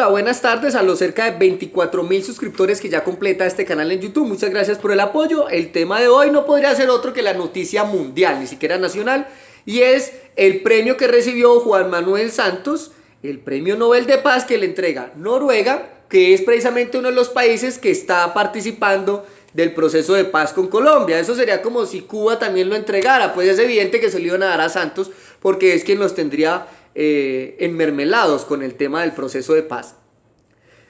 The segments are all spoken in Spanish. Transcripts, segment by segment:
buenas tardes a los cerca de 24.000 suscriptores que ya completa este canal en YouTube. Muchas gracias por el apoyo. El tema de hoy no podría ser otro que la noticia mundial, ni siquiera nacional, y es el premio que recibió Juan Manuel Santos, el premio Nobel de Paz que le entrega Noruega, que es precisamente uno de los países que está participando del proceso de paz con Colombia. Eso sería como si Cuba también lo entregara, pues es evidente que se le iban a dar a Santos porque es quien los tendría enmermelados con el tema del proceso de paz.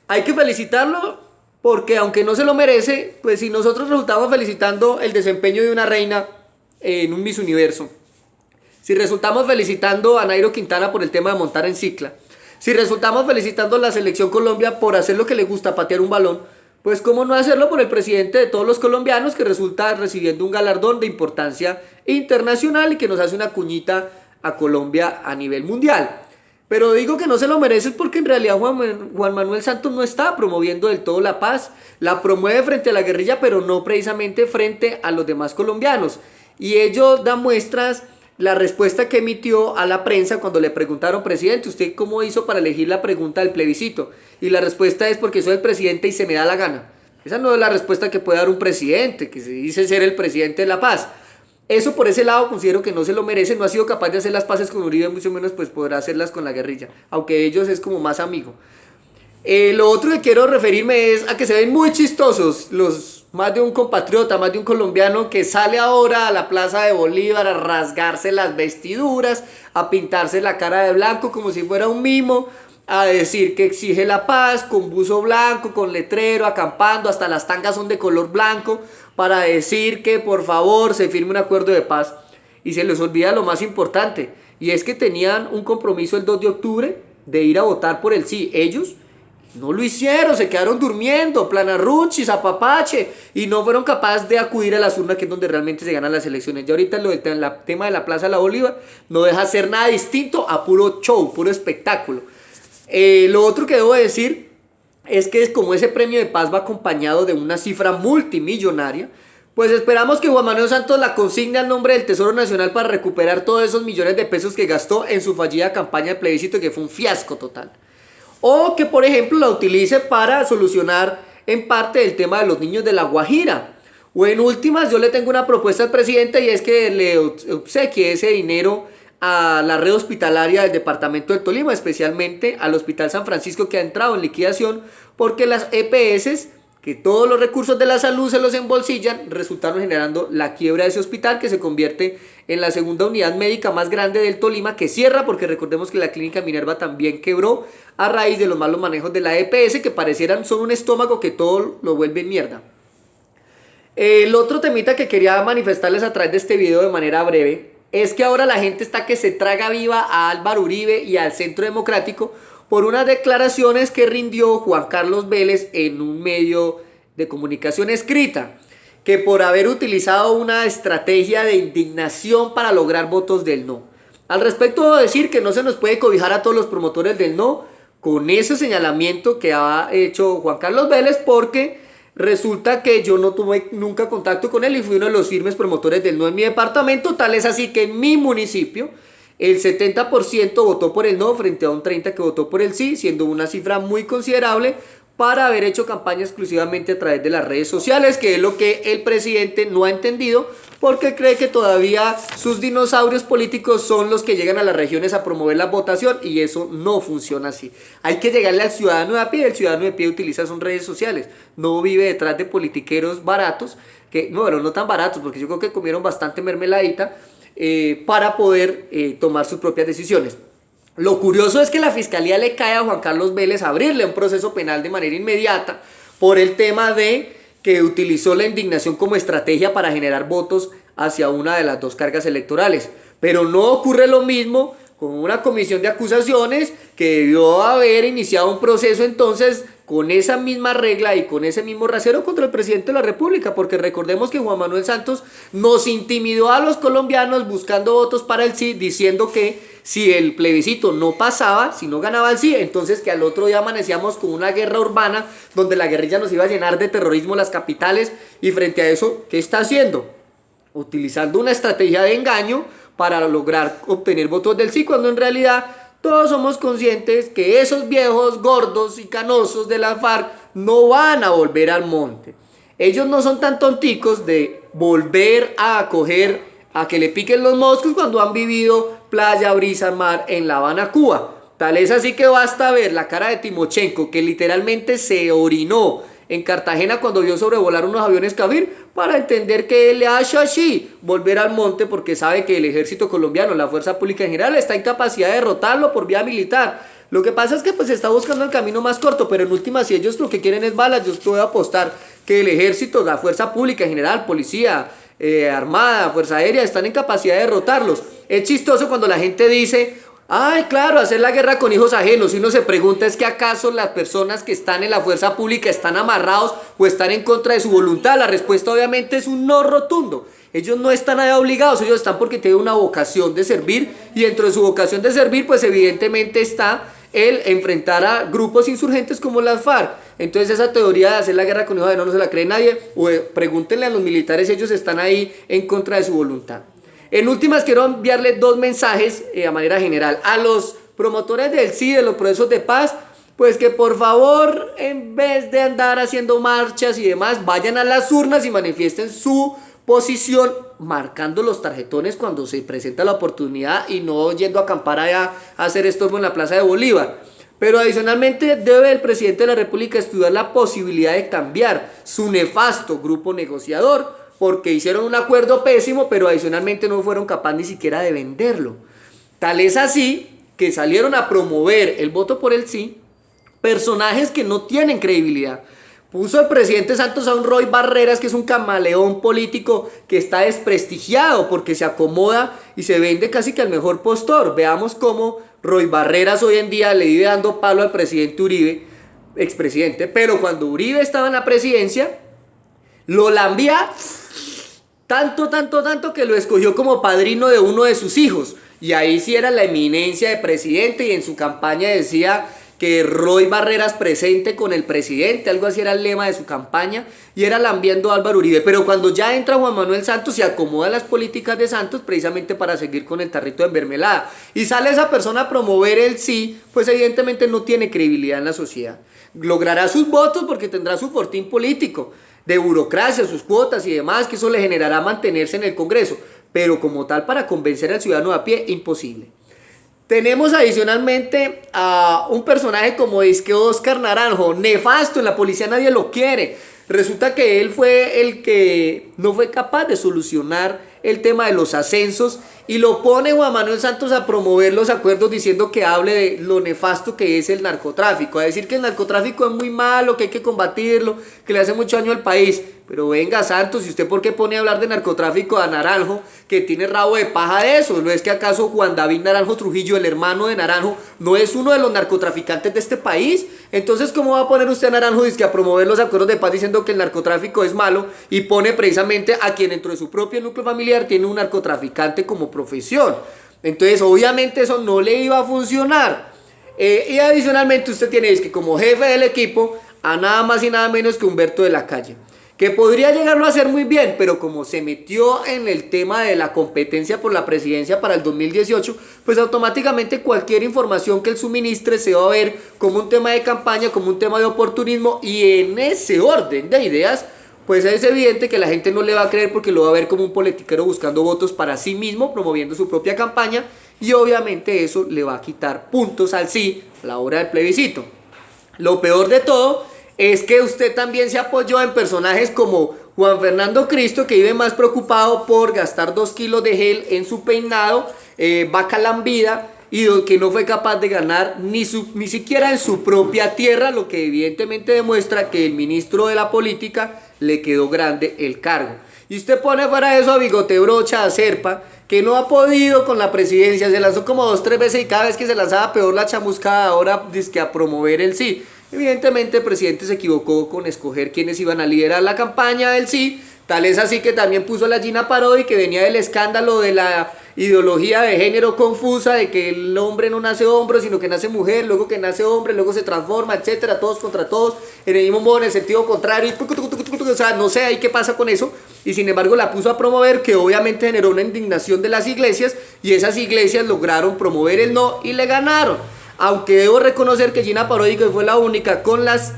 Hay que felicitarlo porque aunque no se lo merece, pues si nosotros resultamos felicitando el desempeño de una reina en un Miss Universo, si resultamos felicitando a Nairo Quintana por el tema de montar en cicla, si resultamos felicitando a la selección Colombia por hacer lo que le gusta, patear un balón, pues cómo no hacerlo por el presidente de todos los colombianos que resulta recibiendo un galardón de importancia internacional y que nos hace una cuñita a Colombia a nivel mundial. Pero digo que no se lo merece porque en realidad Juan Manuel Santos no está promoviendo del todo la paz. La promueve frente a la guerrilla, pero no precisamente frente a los demás colombianos. Y ello da muestras la respuesta que emitió a la prensa cuando le preguntaron: presidente, ¿usted cómo hizo para elegir la pregunta del plebiscito? Y la respuesta es: porque soy el presidente y se me da la gana. Esa no es la respuesta que puede dar un presidente, que se dice ser el presidente de la paz. Eso por ese lado considero que no se lo merece, no ha sido capaz de hacer las paces con Uribe, mucho menos pues podrá hacerlas con la guerrilla, aunque ellos es como más amigo. Lo otro que quiero referirme es a que se ven muy chistosos los más de un compatriota, más de un colombiano que sale ahora a la Plaza de Bolívar a rasgarse las vestiduras, a pintarse la cara de blanco como si fuera un mimo, a decir que exige la paz, con buzo blanco, con letrero, acampando, hasta las tangas son de color blanco, para decir que por favor se firme un acuerdo de paz. Y se les olvida lo más importante, y es que tenían un compromiso el 2 de octubre de ir a votar por el sí. Ellos no lo hicieron, se quedaron durmiendo, planarruchis, zapapache, y no fueron capaces de acudir a las urnas, que es donde realmente se ganan las elecciones. Ya ahorita lo del tema de la Plaza de la Bolívar no deja ser nada distinto a puro show, puro espectáculo. Lo otro que debo decir es que como ese premio de paz va acompañado de una cifra multimillonaria, pues esperamos que Juan Manuel Santos la consigne al nombre del Tesoro Nacional para recuperar todos esos millones de pesos que gastó en su fallida campaña de plebiscito, que fue un fiasco total. O que por ejemplo la utilice para solucionar en parte el tema de los niños de La Guajira. O en últimas, yo le tengo una propuesta al presidente, y es que le obsequie ese dinero a la red hospitalaria del departamento del Tolima, especialmente al Hospital San Francisco, que ha entrado en liquidación porque las EPS, que todos los recursos de la salud se los embolsillan, resultaron generando la quiebra de ese hospital, que se convierte en la segunda unidad médica más grande del Tolima, que cierra porque recordemos que la clínica Minerva también quebró a raíz de los malos manejos de la EPS, que parecieran son un estómago que todo lo vuelve mierda. El otro temita que quería manifestarles a través de este video de manera breve es que ahora la gente está que se traga viva a Álvaro Uribe y al Centro Democrático por unas declaraciones que rindió Juan Carlos Vélez en un medio de comunicación escrita, que por haber utilizado una estrategia de indignación para lograr votos del no. Al respecto debo decir que no se nos puede cobijar a todos los promotores del no con ese señalamiento que ha hecho Juan Carlos Vélez, porque resulta que yo no tuve nunca contacto con él y fui uno de los firmes promotores del no en mi departamento. Tal es así que en mi municipio el 70% votó por el no frente a un 30% que votó por el sí, siendo una cifra muy considerable para haber hecho campaña exclusivamente a través de las redes sociales, que es lo que el presidente no ha entendido, porque cree que todavía sus dinosaurios políticos son los que llegan a las regiones a promover la votación, y eso no funciona así. Hay que llegarle al ciudadano de a pie. El ciudadano de a pie utiliza sus redes sociales, no vive detrás de politiqueros baratos, que no, bueno, no tan baratos, porque yo creo que comieron bastante mermeladita para poder tomar sus propias decisiones. Lo curioso es que la fiscalía le cae a Juan Carlos Vélez abrirle un proceso penal de manera inmediata por el tema de que utilizó la indignación como estrategia para generar votos hacia una de las dos cargas electorales. Pero no ocurre lo mismo con una comisión de acusaciones que debió haber iniciado un proceso entonces con esa misma regla y con ese mismo rasero contra el presidente de la República, porque recordemos que Juan Manuel Santos nos intimidó a los colombianos buscando votos para el sí, diciendo que si el plebiscito no pasaba, si no ganaba el sí, entonces que al otro día amanecíamos con una guerra urbana donde la guerrilla nos iba a llenar de terrorismo las capitales. Y frente a eso, ¿qué está haciendo? Utilizando una estrategia de engaño para lograr obtener votos del sí, cuando en realidad todos somos conscientes que esos viejos gordos y canosos de la FARC no van a volver al monte. Ellos no son tan tonticos de volver a acoger a que le piquen los moscos cuando han vivido playa, brisa, mar en La Habana, Cuba. Tal es así que basta ver la cara de Timochenko, que literalmente se orinó en Cartagena cuando vio sobrevolar unos aviones Kavir, para entender que él le hace así volver al monte, porque sabe que el ejército colombiano, la fuerza pública en general, está en capacidad de derrotarlo por vía militar. Lo que pasa es que pues está buscando el camino más corto, pero en última, si ellos lo que quieren es balas, yo estoy a apostar que el ejército, la fuerza pública en general, policía, armada, fuerza aérea, están en capacidad de derrotarlos. Es chistoso cuando la gente dice: ay, claro, hacer la guerra con hijos ajenos. Y uno se pregunta, ¿es que acaso las personas que están en la fuerza pública están amarrados o están en contra de su voluntad? La respuesta obviamente es un no rotundo. Ellos no están ahí obligados, ellos están porque tienen una vocación de servir, y dentro de su vocación de servir pues evidentemente está el enfrentar a grupos insurgentes como las FARC. Entonces esa teoría de hacer la guerra con hijos ajenos no se la cree nadie, o pregúntenle a los militares, ellos están ahí en contra de su voluntad. En últimas, quiero enviarle dos mensajes a manera general a los promotores del sí, de los procesos de paz, pues que por favor, en vez de andar haciendo marchas y demás, vayan a las urnas y manifiesten su posición marcando los tarjetones cuando se presenta la oportunidad, y no yendo a acampar allá a hacer estorbo en la Plaza de Bolívar. Pero adicionalmente debe el presidente de la República estudiar la posibilidad de cambiar su nefasto grupo negociador, porque hicieron un acuerdo pésimo, pero adicionalmente no fueron capaces ni siquiera de venderlo. Tal es así que salieron a promover el voto por el sí personajes que no tienen credibilidad. Puso el presidente Santos a un Roy Barreras, que es un camaleón político que está desprestigiado porque se acomoda y se vende casi que al mejor postor. Veamos cómo Roy Barreras hoy en día le vive dando palo al presidente Uribe, expresidente, pero cuando Uribe estaba en la presidencia, lo lambía tanto que lo escogió como padrino de uno de sus hijos. Y ahí sí era la eminencia de presidente, y en su campaña decía que Roy Barreras presente con el presidente, algo así era el lema de su campaña, y era lambiando a Álvaro Uribe. Pero cuando ya entra Juan Manuel Santos, se acomoda las políticas de Santos precisamente para seguir con el tarrito de mermelada, y sale esa persona a promover el sí, pues evidentemente no tiene credibilidad en la sociedad. Logrará sus votos porque tendrá su fortín político, de burocracia, sus cuotas y demás, que eso le generará mantenerse en el Congreso, pero como tal para convencer al ciudadano a pie, imposible. Tenemos adicionalmente a un personaje como es que Oscar Naranjo, nefasto, en la policía nadie lo quiere. Resulta que él fue el que no fue capaz de solucionar el tema de los ascensos, y lo pone Juan Manuel Santos a promover los acuerdos diciendo que hable de lo nefasto que es el narcotráfico, a decir que el narcotráfico es muy malo, que hay que combatirlo, que le hace mucho daño al país. Pero venga, Santos, ¿y usted por qué pone a hablar de narcotráfico a Naranjo, que tiene rabo de paja de eso? ¿No es que acaso Juan David Naranjo Trujillo, el hermano de Naranjo, no es uno de los narcotraficantes de este país? Entonces, ¿cómo va a poner usted a Naranjo a promover los acuerdos de paz diciendo que el narcotráfico es malo, y pone precisamente a quien dentro de su propio núcleo familiar tiene un narcotraficante como profesión? Entonces, obviamente eso no le iba a funcionar. Y adicionalmente usted tiene que como jefe del equipo a nada más y nada menos que Humberto de la Calle, que podría llegarlo a hacer muy bien, pero como se metió en el tema de la competencia por la presidencia para el 2018, pues automáticamente cualquier información que él suministre se va a ver como un tema de campaña, como un tema de oportunismo, y en ese orden de ideas, pues es evidente que la gente no le va a creer, porque lo va a ver como un politiquero buscando votos para sí mismo, promoviendo su propia campaña, y obviamente eso le va a quitar puntos al sí a la hora del plebiscito. Lo peor de todo es que usted también se apoyó en personajes como Juan Fernando Cristo, que vive más preocupado por gastar 2 kilos de gel en su peinado, vaca lambida, y que no fue capaz de ganar ni siquiera en su propia tierra, lo que evidentemente demuestra que el ministro de la política le quedó grande el cargo. Y usted pone fuera de eso a Bigote Brocha, a Serpa, que no ha podido con la presidencia, se lanzó como 2 o 3 veces, y cada vez que se lanzaba peor la chamuscada, ahora dizque a promover el sí. Evidentemente el presidente se equivocó con escoger quienes iban a liderar la campaña del sí. Tal es así que también puso a la Gina Parodi, que venía del escándalo de la ideología de género confusa de que el hombre no nace hombre, sino que nace mujer, luego que nace hombre, luego se transforma, etcétera, todos contra todos, en el mismo modo, en el sentido contrario, o sea, no sé ahí qué pasa con eso, y sin embargo la puso a promover, que obviamente generó una indignación de las iglesias, y esas iglesias lograron promover el no y le ganaron. Aunque debo reconocer que Gina Parodi, que fue la única con las...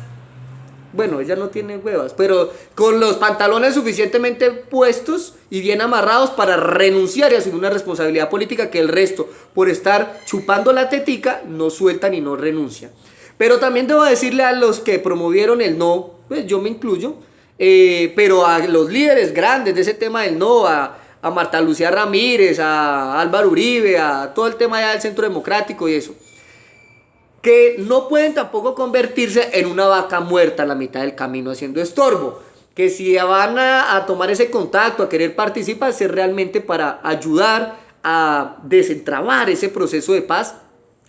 Bueno, ella no tiene huevas, pero con los pantalones suficientemente puestos y bien amarrados para renunciar y asumir una responsabilidad política que el resto, por estar chupando la tetica, no sueltan y no renuncian. Pero también debo decirle a los que promovieron el no, pues yo me incluyo, pero a los líderes grandes de ese tema del no, a Marta Lucía Ramírez, a Álvaro Uribe, a todo el tema ya del Centro Democrático y eso, que no pueden tampoco convertirse en una vaca muerta a la mitad del camino haciendo estorbo, que si van a tomar ese contacto, a querer participar, ser realmente para ayudar a desentrabar ese proceso de paz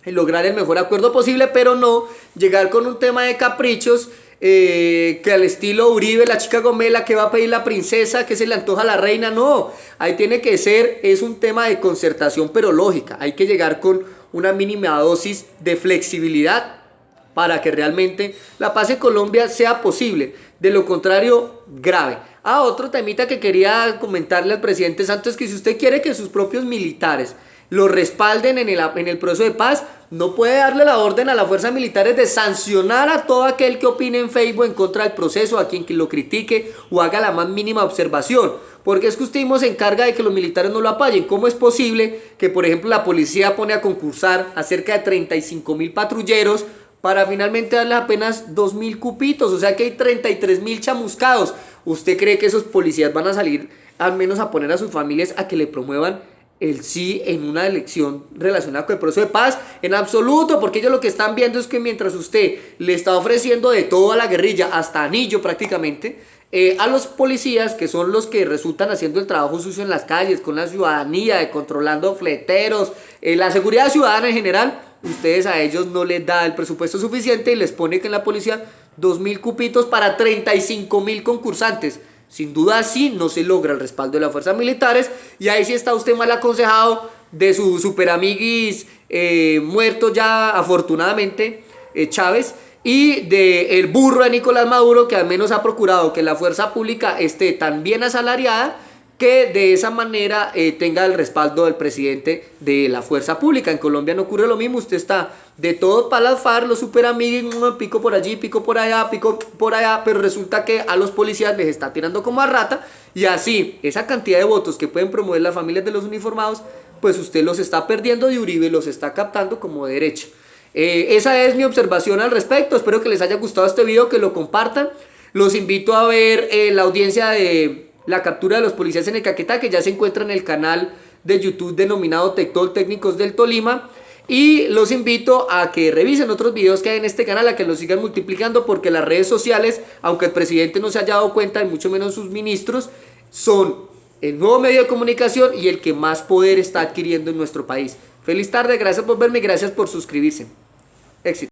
y lograr el mejor acuerdo posible, pero no llegar con un tema de caprichos que al estilo Uribe, la chica gomela que va a pedir la princesa, que se le antoja a la reina. No, ahí tiene que ser, es un tema de concertación pero lógica, hay que llegar con una mínima dosis de flexibilidad para que realmente la paz en Colombia sea posible. De lo contrario, grave. Otro temita que quería comentarle al presidente Santos es que si usted quiere que sus propios militares lo respalden en el proceso de paz, no puede darle la orden a las fuerzas militares de sancionar a todo aquel que opine en Facebook en contra del proceso, a quien lo critique o haga la más mínima observación. Porque es que usted mismo se encarga de que los militares no lo apoyen. ¿Cómo es posible que, por ejemplo, la policía pone a concursar a cerca de 35.000 patrulleros para finalmente darles apenas 2.000 cupitos? O sea que hay 33.000 chamuscados. ¿Usted cree que esos policías van a salir al menos a poner a sus familias a que le promuevan el sí en una elección relacionada con el proceso de paz? En absoluto, porque ellos lo que están viendo es que mientras usted le está ofreciendo de todo a la guerrilla, hasta anillo prácticamente, a los policías, que son los que resultan haciendo el trabajo sucio en las calles, con la ciudadanía, de controlando fleteros, la seguridad ciudadana en general, ustedes a ellos no les da el presupuesto suficiente y les pone que en la policía 2.000 cupitos para 35.000 concursantes. Sin duda así no se logra el respaldo de las fuerzas militares, y ahí sí está usted mal aconsejado de su super amiguis muerto ya afortunadamente, Chávez, y del burro de Nicolás Maduro, que al menos ha procurado que la fuerza pública esté tan bien asalariada que de esa manera tenga el respaldo del presidente de la fuerza pública. En Colombia no ocurre lo mismo, usted está de todo para las FARC, los super amigos, pico por allí, pico por allá, pero resulta que a los policías les está tirando como a rata, y así esa cantidad de votos que pueden promover las familias de los uniformados, pues usted los está perdiendo de Uribe, los está captando como derecha. Esa es mi observación al respecto. Espero que les haya gustado este video, que lo compartan. Los invito a ver la audiencia de la captura de los policías en el Caquetá, que ya se encuentra en el canal de YouTube denominado Tectol Técnicos del Tolima. Y los invito a que revisen otros videos que hay en este canal, a que los sigan multiplicando, porque las redes sociales, aunque el presidente no se haya dado cuenta, y mucho menos sus ministros, son el nuevo medio de comunicación y el que más poder está adquiriendo en nuestro país. Feliz tarde, gracias por verme y gracias por suscribirse. Éxito.